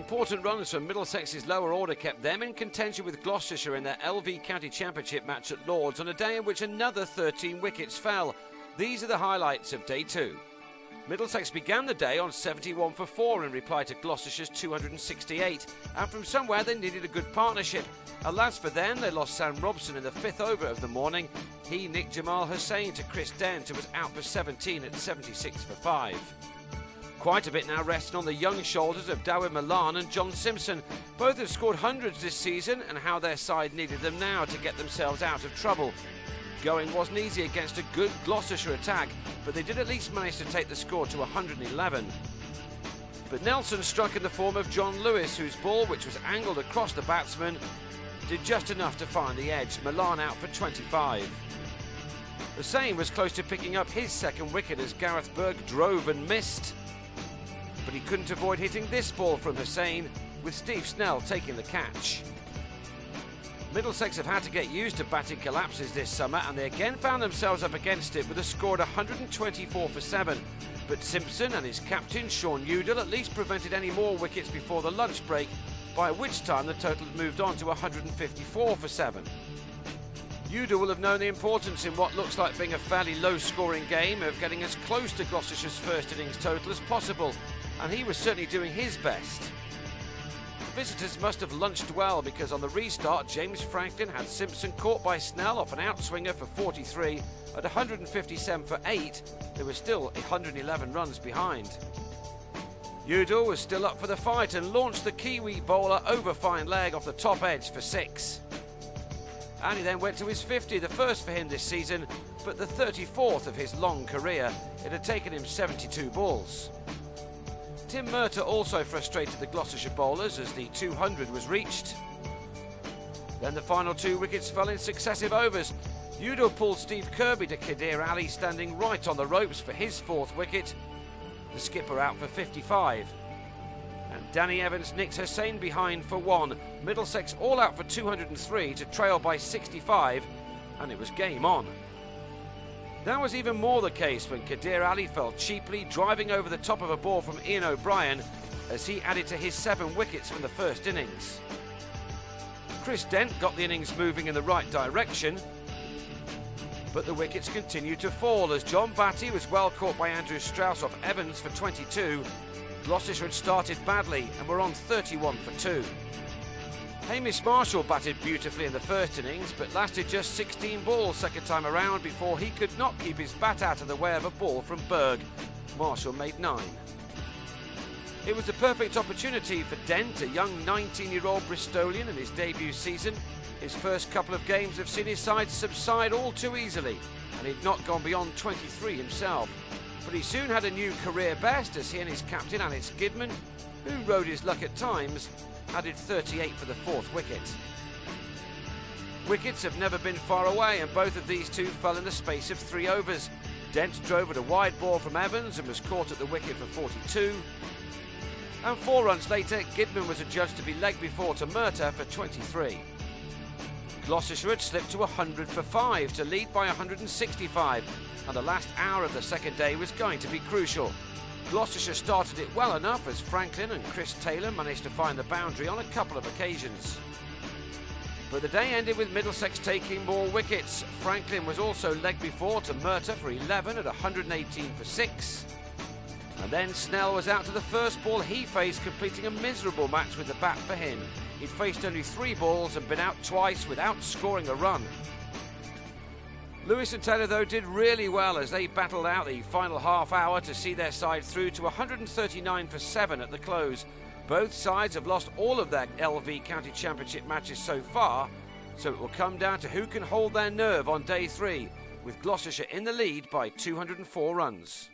Important runs from Middlesex's lower order kept them in contention with Gloucestershire in their LV County Championship match at Lords on a day in which another 13 wickets fell. These are the highlights of day 2. Middlesex began the day on 71 for 4 in reply to Gloucestershire's 268, and from somewhere they needed a good partnership. Alas for them, they lost Sam Robson in the 5th over of the morning. He nicked Jamal Hussain to Chris Dent, who was out for 17 at 76 for 5. Quite a bit now resting on the young shoulders of Dawid Malan and John Simpson. Both have scored hundreds this season, and how their side needed them now to get themselves out of trouble. Going wasn't easy against a good Gloucestershire attack, but they did at least manage to take the score to 111. But Nelson struck in the form of John Lewis, whose ball, which was angled across the batsman, did just enough to find the edge. Malan out for 25. Hussain was close to picking up his second wicket as Gareth Berg drove and missed. But he couldn't avoid hitting this ball from Hussain, with Steve Snell taking the catch. Middlesex have had to get used to batting collapses this summer, and they again found themselves up against it with a score of 124 for 7. But Simpson and his captain Shaun Udal at least prevented any more wickets before the lunch break, by which time the total had moved on to 154 for 7. Udal will have known the importance in what looks like being a fairly low-scoring game of getting as close to Gloucestershire's first innings total as possible, and he was certainly doing his best. Visitors must have lunched well, because on the restart James Franklin had Simpson caught by Snell off an outswinger for 43. At 157 for 8, they were still 111 runs behind. Udal was still up for the fight and launched the Kiwi bowler over fine leg off the top edge for 6. And he then went to his 50, the first for him this season, but the 34th of his long career. It had taken him 72 balls. Tim Murtagh also frustrated the Gloucestershire bowlers as the 200 was reached. Then the final 2 wickets fell in successive overs. Udal pulled Steve Kirby to Kadir Ali, standing right on the ropes for his 4th wicket. The skipper out for 55. And Danny Evans nicked Hussain behind for 1. Middlesex all out for 203 to trail by 65, and it was game on. That was even more the case when Kadir Ali fell cheaply, driving over the top of a ball from Ian O'Brien as he added to his 7 wickets from the first innings. Chris Dent got the innings moving in the right direction, but the wickets continued to fall as John Batty was well caught by Andrew Strauss off Evans for 22. Gloucestershire had started badly and were on 31 for 2. Hamish Marshall batted beautifully in the first innings, but lasted just 16 balls second time around before he could not keep his bat out of the way of a ball from Berg. Marshall made 9. It was the perfect opportunity for Dent, a young 19-year-old Bristolian in his debut season. His first couple of games have seen his side subside all too easily, and he'd not gone beyond 23 himself. But he soon had a new career best as he and his captain Alex Gidman, who rode his luck at times, added 38 for the 4th wicket. Wickets have never been far away, and both of these two fell in the space of 3 overs. Dent drove at a wide ball from Evans and was caught at the wicket for 42. And 4 runs later, Gidman was adjudged to be leg before to Murtagh for 23. Gloucestershire had slipped to 100 for 5 to lead by 165, and the last hour of the second day was going to be crucial. Gloucestershire started it well enough as Franklin and Chris Taylor managed to find the boundary on a couple of occasions. But the day ended with Middlesex taking more wickets. Franklin was also leg before to Murtagh for 11 at 118 for 6. And then Snell was out to the first ball he faced, completing a miserable match with the bat for him. He'd faced only 3 balls and been out twice without scoring a run. Lewis and Taylor, though, did really well as they battled out the final half hour to see their side through to 139 for 7 at the close. Both sides have lost all of their LV County Championship matches so far, so it will come down to who can hold their nerve on day 3, with Gloucestershire in the lead by 204 runs.